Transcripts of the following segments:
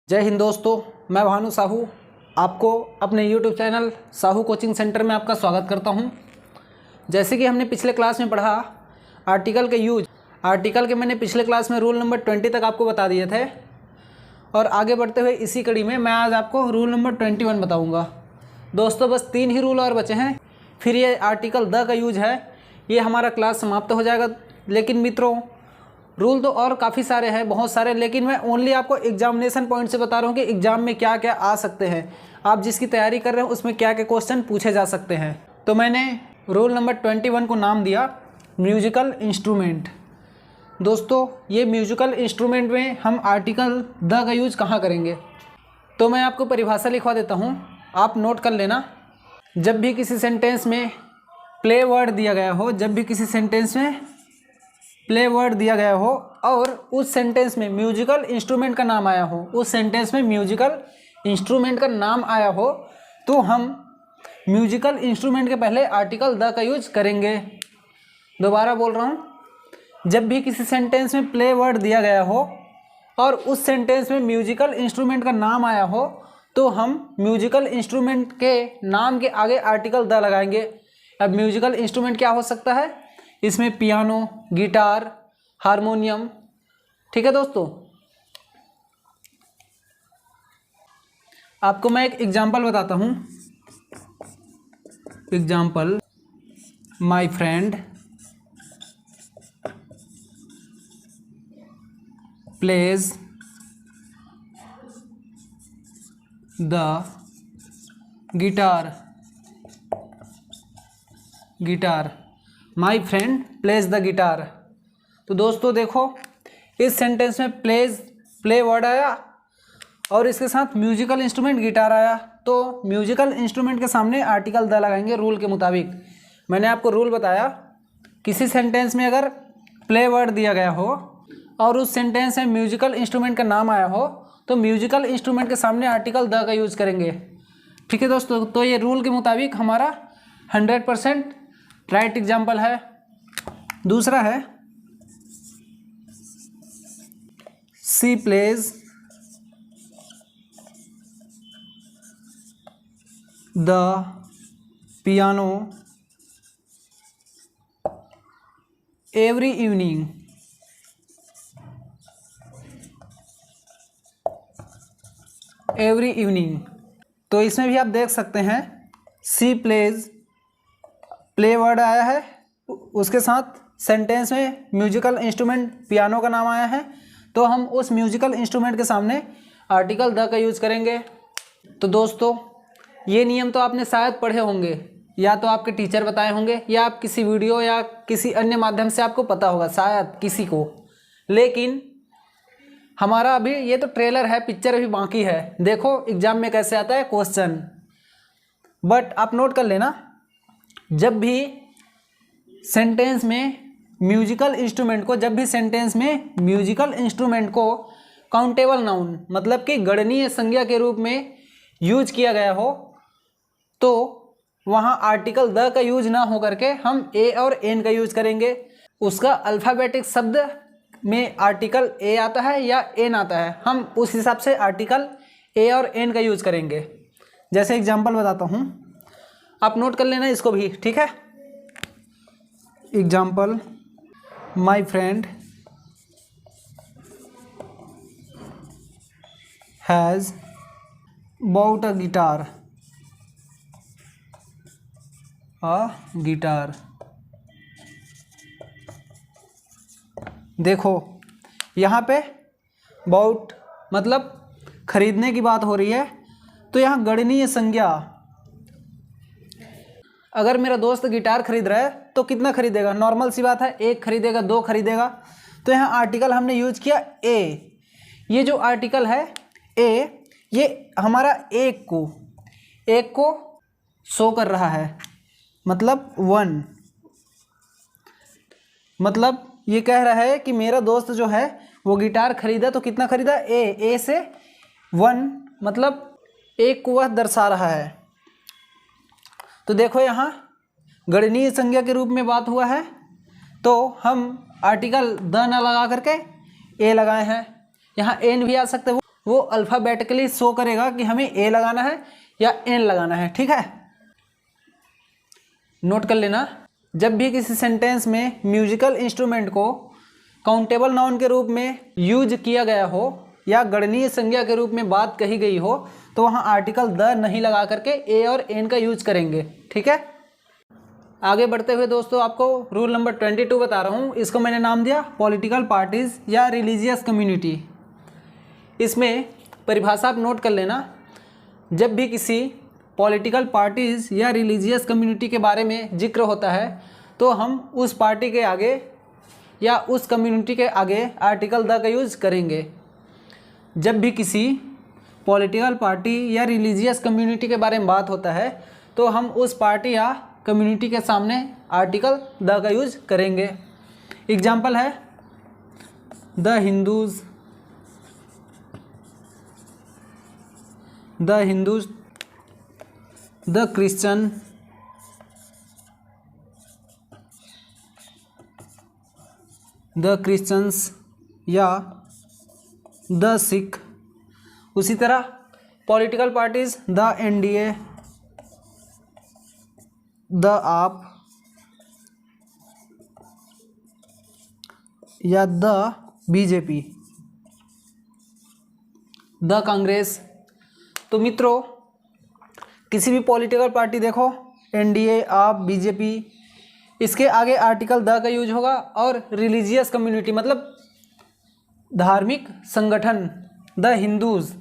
जय हिंद दोस्तों, मैं भानु साहू आपको अपने YouTube channel Sahu coaching centre में आपका स्वागत करता हूं। जैसे कि हमने पिछले क्लास में पढ़ा आर्टिकल के यूज, आर्टिकल के मैंने पिछले क्लास में रूल नंबर 20 तक आपको बता दिए थे और आगे बढ़ते हुए इसी कड़ी में मैं आज आपको रूल नंबर 21 बताऊँगा। दोस्तों बस 3 ही रूल और बचे हैं, फिर ये आर्टिकल द का यूज है, ये हमारा क्लास समाप्त हो जाएगा। लेकिन मित्रों रूल तो और काफ़ी सारे हैं, बहुत सारे, लेकिन मैं ओनली आपको एग्जामिनेशन पॉइंट से बता रहा हूँ कि एग्जाम में क्या क्या आ सकते हैं, आप जिसकी तैयारी कर रहे हैं उसमें क्या क्या क्वेश्चन पूछे जा सकते हैं। तो मैंने रूल नंबर 21 को नाम दिया म्यूजिकल इंस्ट्रूमेंट। दोस्तों ये म्यूजिकल इंस्ट्रूमेंट में हम आर्टिकल द का यूज कहाँ करेंगे, तो मैं आपको परिभाषा लिखवा देता हूँ, आप नोट कर लेना। जब भी किसी सेंटेंस में प्ले वर्ड दिया गया हो, जब भी किसी सेंटेंस में प्ले वर्ड दिया गया हो और उस सेंटेंस में म्यूजिकल इंस्ट्रूमेंट का नाम आया हो, उस सेंटेंस में म्यूजिकल इंस्ट्रूमेंट का नाम आया हो, तो हम म्यूजिकल इंस्ट्रूमेंट के पहले आर्टिकल द का यूज करेंगे। दोबारा बोल रहा हूँ, जब भी किसी सेंटेंस में प्ले वर्ड दिया गया हो और उस सेंटेंस में म्यूजिकल इंस्ट्रूमेंट का नाम आया हो, तो हम म्यूजिकल इंस्ट्रूमेंट के नाम के आगे आर्टिकल द लगाएंगे। अब म्यूजिकल इंस्ट्रूमेंट क्या हो सकता है, इसमें पियानो, गिटार, हारमोनियम, ठीक है दोस्तों। आपको मैं एक एग्जांपल बताता हूँ। Example, my friend plays the guitar. My friend plays the guitar. तो दोस्तों देखो, इस सेंटेंस में प्ले वर्ड आया और इसके साथ म्यूजिकल इंस्ट्रूमेंट गिटार आया, तो म्यूजिकल इंस्ट्रूमेंट के सामने आर्टिकल द लगाएंगे रूल के मुताबिक। मैंने आपको रूल बताया, किसी सेंटेंस में अगर प्ले वर्ड दिया गया हो और उस सेंटेंस में म्यूजिकल इंस्ट्रूमेंट का नाम आया हो, तो म्यूजिकल इंस्ट्रूमेंट के सामने आर्टिकल द का यूज़ करेंगे। ठीक है दोस्तों, तो ये रूल के मुताबिक हमारा 100% राइट एग्जाम्पल है। दूसरा है, she plays the piano every evening. तो इसमें भी आप देख सकते हैं, सी प्लेज, प्ले वर्ड आया है, उसके साथ सेंटेंस में म्यूजिकल इंस्ट्रूमेंट पियानो का नाम आया है, तो हम उस म्यूजिकल इंस्ट्रूमेंट के सामने आर्टिकल द का यूज़ करेंगे। तो दोस्तों ये नियम तो आपने शायद पढ़े होंगे, या तो आपके टीचर बताए होंगे, या आप किसी वीडियो या किसी अन्य माध्यम से आपको पता होगा शायद किसी को। लेकिन हमारा अभी ये तो ट्रेलर है, पिक्चर अभी बाकी है। देखो एग्जाम में कैसे आता है क्वेश्चन। बट आप नोट कर लेना, जब भी सेंटेंस में म्यूजिकल इंस्ट्रूमेंट को काउंटेबल नाउन मतलब कि गणनीय संज्ञा के रूप में यूज किया गया हो, तो वहाँ आर्टिकल द का यूज ना हो करके हम ए और एन का यूज करेंगे। उसका अल्फ़ाबेटिक शब्द में आर्टिकल ए आता है या एन आता है, हम उस हिसाब से आर्टिकल ए और एन का यूज करेंगे। जैसे एग्जांपल बताता हूँ, आप नोट कर लेना इसको भी, ठीक है। Example, my friend has bought a guitar. देखो यहाँ पे बॉट मतलब खरीदने की बात हो रही है, तो यहाँ गणनीय संज्ञा, अगर मेरा दोस्त गिटार खरीद रहा है तो कितना खरीदेगा, नॉर्मल सी बात है, 1 खरीदेगा, 2 खरीदेगा। तो यहाँ आर्टिकल हमने यूज किया ए। ये जो आर्टिकल है ए, ये हमारा एक को शो कर रहा है, मतलब 1, मतलब ये कह रहा है कि मेरा दोस्त जो है वो गिटार खरीदा, तो कितना खरीदा, ए से 1, मतलब 1 को वह दर्शा रहा है। तो देखो यहाँ गणनीय संज्ञा के रूप में बात हुआ है, तो हम आर्टिकल द न लगा करके ए लगाए हैं। यहाँ एन भी आ सकते हैं, वो अल्फ़ाबेटिकली शो करेगा कि हमें ए लगाना है या एन लगाना है। ठीक है, नोट कर लेना। जब भी किसी सेंटेंस में म्यूजिकल इंस्ट्रूमेंट को काउंटेबल नाउन के रूप में यूज किया गया हो या गणनीय संज्ञा के रूप में बात कही गई हो तो वहाँ आर्टिकल द नहीं लगा करके ए और एन का यूज करेंगे। ठीक है, आगे बढ़ते हुए दोस्तों आपको रूल नंबर 22 बता रहा हूँ। इसको मैंने नाम दिया पॉलिटिकल पार्टीज़ या रिलीजियस कम्युनिटी। इसमें परिभाषा आप नोट कर लेना। जब भी किसी पॉलिटिकल पार्टीज़ या रिलीजियस कम्युनिटी के बारे में जिक्र होता है तो हम उस पार्टी के आगे या उस कम्युनिटी के आगे आर्टिकल द का यूज़ करेंगे। जब भी किसी पॉलिटिकल पार्टी या रिलीजियस कम्युनिटी के बारे में बात होता है तो हम उस पार्टी या कम्युनिटी के सामने आर्टिकल द का यूज़ करेंगे। एग्जाम्पल है the Hindus, the Christian, the Christians या द सिख। उसी तरह political parties the NDA, the आप या द बीजेपी, द कांग्रेस। तो मित्रों किसी भी पॉलिटिकल पार्टी देखो एनडीए, आप, बीजेपी, इसके आगे आर्टिकल द का यूज होगा। और रिलीजियस कम्युनिटी मतलब धार्मिक संगठन द हिंदूज़।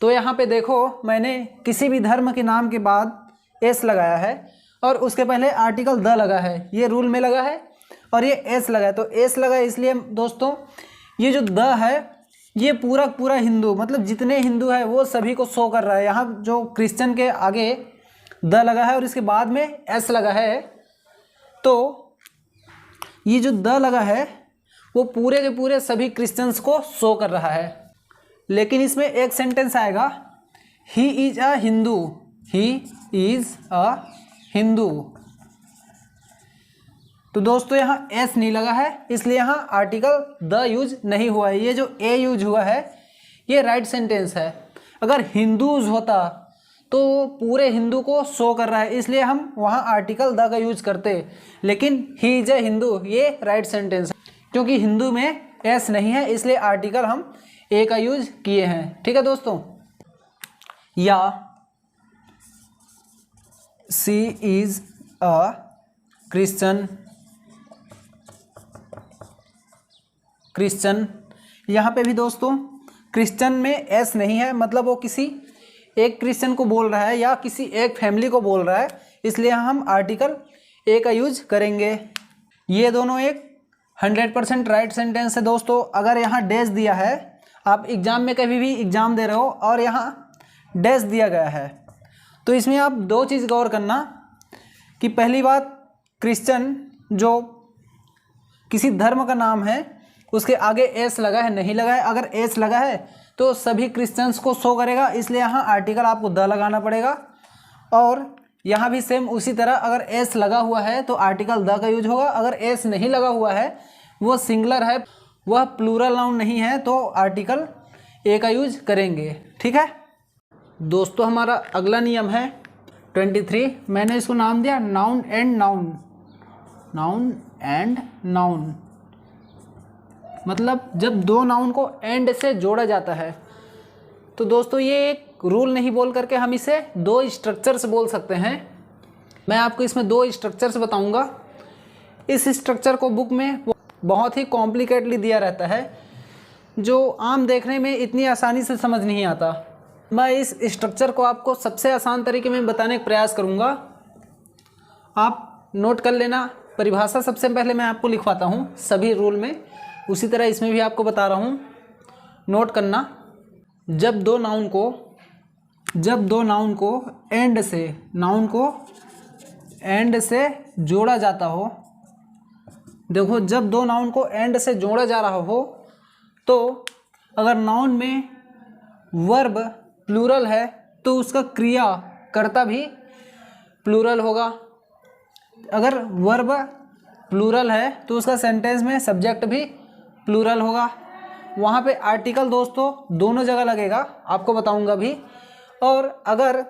तो यहाँ पे देखो मैंने किसी भी धर्म के नाम के बाद एस लगाया है और उसके पहले आर्टिकल द लगा है। ये रूल में लगा है और ये एस लगा है। तो एस लगा है इसलिए दोस्तों ये जो द है ये पूरा हिंदू मतलब जितने हिंदू है वो सभी को शो कर रहा है। यहाँ जो क्रिश्चियन के आगे द लगा है और इसके बाद में एस लगा है तो ये जो द लगा है वो पूरे के पूरे सभी क्रिश्चियंस को शो कर रहा है। लेकिन इसमें एक सेंटेंस आएगा he is a Hindu, he is a Hindu. तो दोस्तों यहाँ एस नहीं लगा है इसलिए यहाँ आर्टिकल द यूज नहीं हुआ है। ये जो ए यूज हुआ है ये राइट सेंटेंस है। अगर हिंदूज होता तो पूरे हिंदू को शो कर रहा है इसलिए हम वहाँ आर्टिकल द का यूज करते। लेकिन ही इज अ हिंदू ये राइट सेंटेंस है। क्योंकि हिंदू में एस नहीं है इसलिए आर्टिकल हम ए का यूज किए हैं। ठीक है दोस्तों, या सी इज अ क्रिश्चियन, यहाँ पे भी दोस्तों क्रिश्चियन में एस नहीं है मतलब वो किसी एक क्रिश्चियन को बोल रहा है या किसी एक फैमिली को बोल रहा है इसलिए हम आर्टिकल ए का यूज करेंगे। ये दोनों एक 100% राइट सेंटेंस है दोस्तों। अगर यहाँ डैश दिया है, आप एग्ज़ाम में कभी भी एग्ज़ाम दे रहे हो और यहाँ डैश दिया गया है तो इसमें आप दो चीज़ गौर करना कि पहली बात क्रिश्चियन जो किसी धर्म का नाम है उसके आगे एस लगा है नहीं लगा है। अगर एस लगा है तो सभी क्रिश्चियंस को शो करेगा इसलिए यहाँ आर्टिकल आपको द लगाना पड़ेगा। और यहाँ भी सेम उसी तरह अगर एस लगा हुआ है तो आर्टिकल द का यूज होगा। अगर एस नहीं लगा हुआ है वो सिंगुलर है वह प्लूरल नाउन नहीं है तो आर्टिकल ए का यूज करेंगे। ठीक है दोस्तों, हमारा अगला नियम है 23। मैंने इसको नाम दिया noun and noun. Noun and noun मतलब जब दो नाउन को एंड से जोड़ा जाता है तो दोस्तों ये एक रूल नहीं बोल करके हम इसे दो स्ट्रक्चर्स बोल सकते हैं। मैं आपको इसमें दो स्ट्रक्चर्स बताऊंगा। इस स्ट्रक्चर को बुक में बहुत ही कॉम्प्लिकेटली दिया रहता है जो आम देखने में इतनी आसानी से समझ नहीं आता। मैं इस स्ट्रक्चर को आपको सबसे आसान तरीके में बताने का प्रयास करूंगा। आप नोट कर लेना। परिभाषा सबसे पहले मैं आपको लिखवाता हूँ सभी रूल में, उसी तरह इसमें भी आपको बता रहा हूँ, नोट करना। जब दो नाउन को एंड से जोड़ा जाता हो, देखो जब दो नाउन को एंड से जोड़ा जा रहा हो तो अगर नाउन में वर्ब प्लूरल है तो उसका क्रिया कर्ता भी प्लूरल होगा। अगर वर्ब प्लूरल है तो उसका सेंटेंस में सब्जेक्ट भी प्लूरल होगा। वहाँ पे आर्टिकल दोस्तों दोनों जगह लगेगा, आपको बताऊंगा भी। और अगर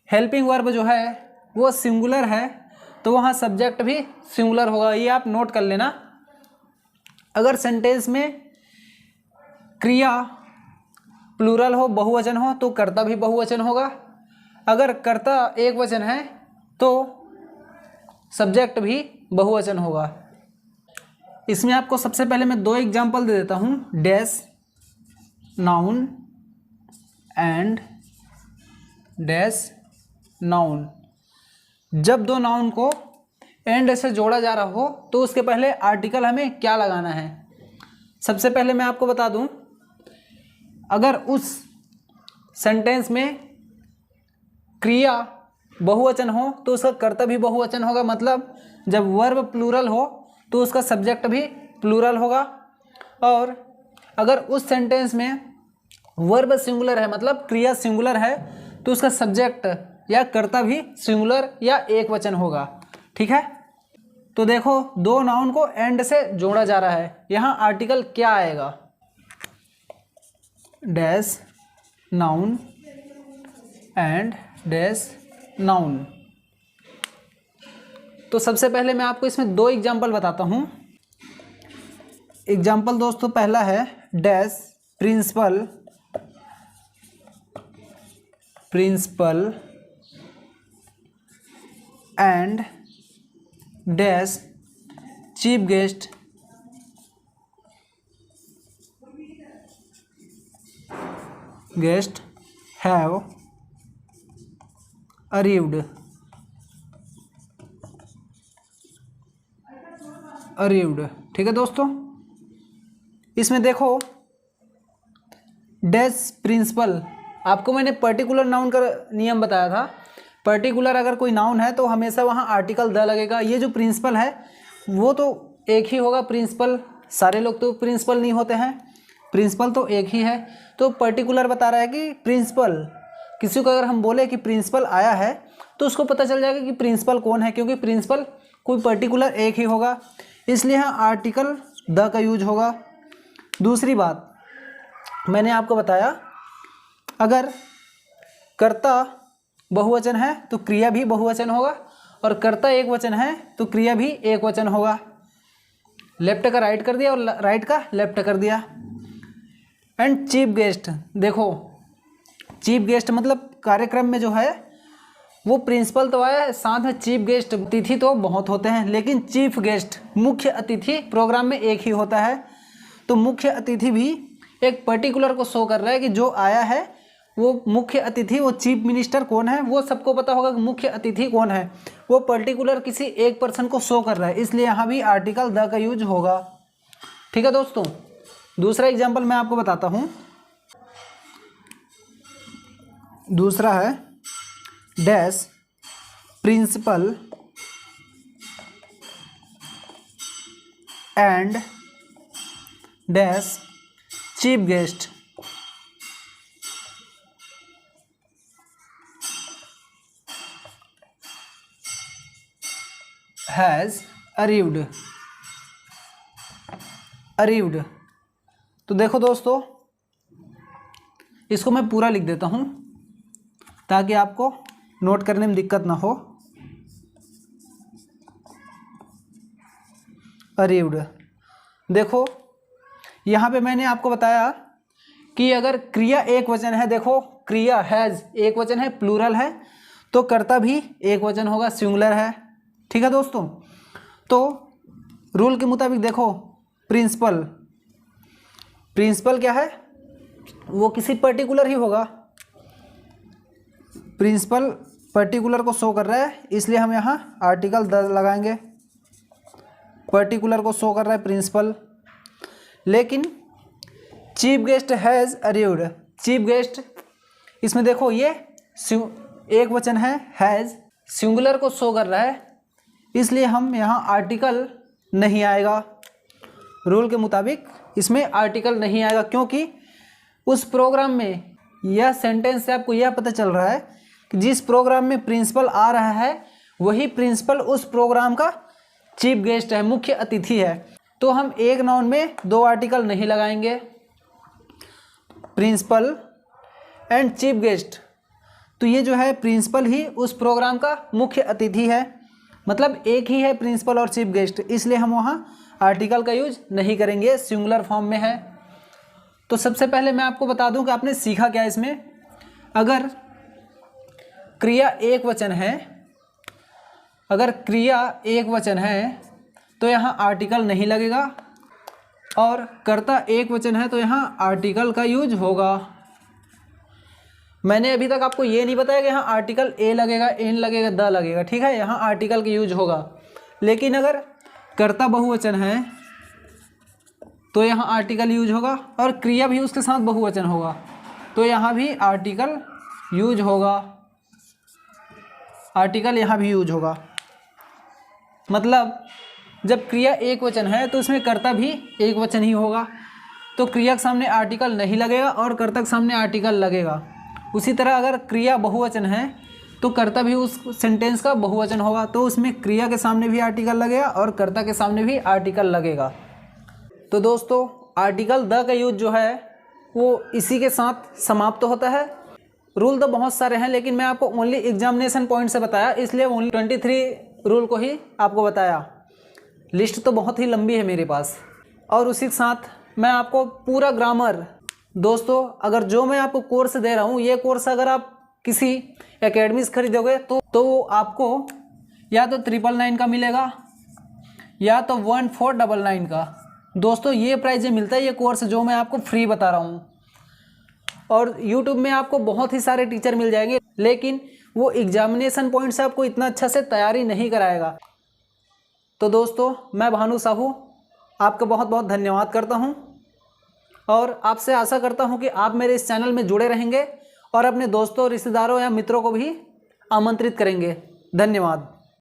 हेल्पिंग वर्ब जो है वो सिंगुलर है तो वहाँ सब्जेक्ट भी सिंगुलर होगा, ये आप नोट कर लेना। अगर सेंटेंस में क्रिया प्लूरल हो, बहुवचन हो, तो कर्ता भी बहुवचन होगा। अगर कर्ता एक वचन है तो सब्जेक्ट भी बहुवचन होगा। इसमें आपको सबसे पहले मैं 2 एग्जाम्पल दे देता हूँ, dash noun and dash noun. जब 2 नाउन को एंड से जोड़ा जा रहा हो तो उसके पहले आर्टिकल हमें क्या लगाना है। सबसे पहले मैं आपको बता दूं, अगर उस सेंटेंस में क्रिया बहुवचन हो तो उसका कर्ता भी बहुवचन होगा, मतलब जब वर्ब प्लूरल हो तो उसका सब्जेक्ट भी प्लूरल होगा। और अगर उस सेंटेंस में वर्ब सिंगुलर है, मतलब क्रिया सिंगुलर है, तो उसका सब्जेक्ट या कर्ता भी सिंगुलर या एक वचन होगा। ठीक है, तो देखो 2 नाउन को एंड से जोड़ा जा रहा है, यहाँ आर्टिकल क्या आएगा, dash noun and dash noun. तो सबसे पहले मैं आपको इसमें 2 एग्जाम्पल बताता हूँ। एग्जाम्पल दोस्तों पहला है dash principal, principal and dash chief guest, guest have arrived, arrived. ठीक है दोस्तों, इसमें देखो डैश प्रिंसिपल, आपको मैंने पर्टिकुलर नाउन का नियम बताया था। पर्टिकुलर अगर कोई नाउन है तो हमेशा वहाँ आर्टिकल द लगेगा। ये जो प्रिंसिपल है वो तो एक ही होगा, प्रिंसिपल सारे लोग तो प्रिंसिपल नहीं होते हैं, प्रिंसिपल तो एक ही है। तो पर्टिकुलर बता रहा है कि प्रिंसिपल, किसी को अगर हम बोले कि प्रिंसिपल आया है तो उसको पता चल जाएगा कि प्रिंसिपल कौन है, क्योंकि प्रिंसिपल कोई पर्टिकुलर एक ही होगा, इसलिए यहाँ आर्टिकल द का यूज होगा। दूसरी बात मैंने आपको बताया, अगर कर्ता बहुवचन है तो क्रिया भी बहुवचन होगा, और कर्ता एक वचन है तो क्रिया भी एक वचन होगा। लेफ्ट का राइट कर दिया और राइट का लेफ्ट कर दिया। एंड चीफ गेस्ट, देखो चीफ गेस्ट मतलब कार्यक्रम में जो है वो प्रिंसिपल तो आया है, साथ में चीफ गेस्ट, अतिथि तो बहुत होते हैं लेकिन चीफ गेस्ट मुख्य अतिथि प्रोग्राम में एक ही होता है। तो मुख्य अतिथि भी एक पर्टिकुलर को शो कर रहा है कि जो आया है वो मुख्य अतिथि, वो चीफ मिनिस्टर कौन है वो सबको पता होगा कि मुख्य अतिथि कौन है, वो पर्टिकुलर किसी एक पर्सन को शो कर रहा है, इसलिए यहाँ भी आर्टिकल द का यूज होगा। ठीक है दोस्तों, दूसरा एग्जाम्पल मैं आपको बताता हूँ। दूसरा है dash principal and dash chief guest has arrived, arrived. तो देखो दोस्तों, इसको मैं पूरा लिख देता हूँ ताकि आपको नोट करने में दिक्कत ना हो। अरीव्ड, देखो यहाँ पे मैंने आपको बताया कि अगर क्रिया एक वचन है, देखो क्रिया हैज़ एक वचन है, प्लूरल है, तो कर्ता भी एक वचन होगा, सिंगुलर है। ठीक है दोस्तों, तो रूल के मुताबिक देखो प्रिंसिपल, प्रिंसिपल क्या है, वो किसी पर्टिकुलर ही होगा, प्रिंसिपल पर्टिकुलर को शो कर रहा है, इसलिए हम यहाँ आर्टिकल द लगाएंगे। पर्टिकुलर को शो कर रहा है प्रिंसिपल। लेकिन chief guest has arrived, chief guest इसमें देखो ये एक वचन है, हैज़ सिंगुलर को शो कर रहा है, इसलिए हम यहाँ आर्टिकल नहीं आएगा। रूल के मुताबिक इसमें आर्टिकल नहीं आएगा, क्योंकि उस प्रोग्राम में यह सेंटेंस से आपको यह पता चल रहा है कि जिस प्रोग्राम में प्रिंसिपल आ रहा है वही प्रिंसिपल उस प्रोग्राम का चीफ गेस्ट है, मुख्य अतिथि है। तो हम एक नाउन में 2 आर्टिकल नहीं लगाएंगे। Principal and chief guest. तो ये जो है प्रिंसिपल ही उस प्रोग्राम का मुख्य अतिथि है, मतलब एक ही है प्रिंसिपल और चीफ गेस्ट, इसलिए हम वहाँ आर्टिकल का यूज नहीं करेंगे, सिंगुलर फॉर्म में है। तो सबसे पहले मैं आपको बता दूं कि आपने सीखा क्या इसमें। अगर क्रिया एक वचन है, अगर क्रिया एक वचन है तो यहाँ आर्टिकल नहीं लगेगा, और कर्ता एक वचन है तो यहाँ आर्टिकल का यूज होगा। मैंने अभी तक आपको ये नहीं बताया कि यहाँ आर्टिकल ए लगेगा, एन लगेगा, द लगेगा, ठीक है, यहाँ आर्टिकल का यूज होगा। लेकिन अगर कर्ता बहुवचन है तो यहाँ आर्टिकल यूज होगा, और क्रिया भी उसके साथ बहुवचन होगा तो यहाँ भी आर्टिकल यूज होगा, आर्टिकल यहाँ भी यूज होगा। मतलब जब क्रिया एक वचन है तो इसमें कर्ता भी एक वचन ही होगा, तो क्रिया के सामने आर्टिकल नहीं लगेगा और कर्ता के सामने आर्टिकल लगेगा। उसी तरह अगर क्रिया बहुवचन है तो कर्ता भी उस सेंटेंस का बहुवचन होगा, तो उसमें क्रिया के सामने भी आर्टिकल लगेगा और कर्ता के सामने भी आर्टिकल लगेगा। तो दोस्तों आर्टिकल द का यूज जो है वो इसी के साथ समाप्त होता है। रूल तो बहुत सारे हैं, लेकिन मैं आपको ओनली एग्जामिनेशन पॉइंट से बताया, इसलिए ओनली 23 रूल को ही आपको बताया। लिस्ट तो बहुत ही लंबी है मेरे पास, और उसी के साथ मैं आपको पूरा ग्रामर, दोस्तों अगर जो मैं आपको कोर्स दे रहा हूँ, ये कोर्स अगर आप किसी एकेडमी से खरीदोगे तो आपको या तो 999 का मिलेगा या तो 1499 का। दोस्तों ये प्राइस मिलता है, ये कोर्स जो मैं आपको फ्री बता रहा हूँ। और YouTube में आपको बहुत ही सारे टीचर मिल जाएंगे, लेकिन वो एग्जामिनेशन पॉइंट से आपको इतना अच्छा से तैयारी नहीं कराएगा। तो दोस्तों मैं भानु साहू आपका बहुत बहुत धन्यवाद करता हूँ, और आपसे आशा करता हूँ कि आप मेरे इस चैनल में जुड़े रहेंगे और अपने दोस्तों, रिश्तेदारों या मित्रों को भी आमंत्रित करेंगे। धन्यवाद।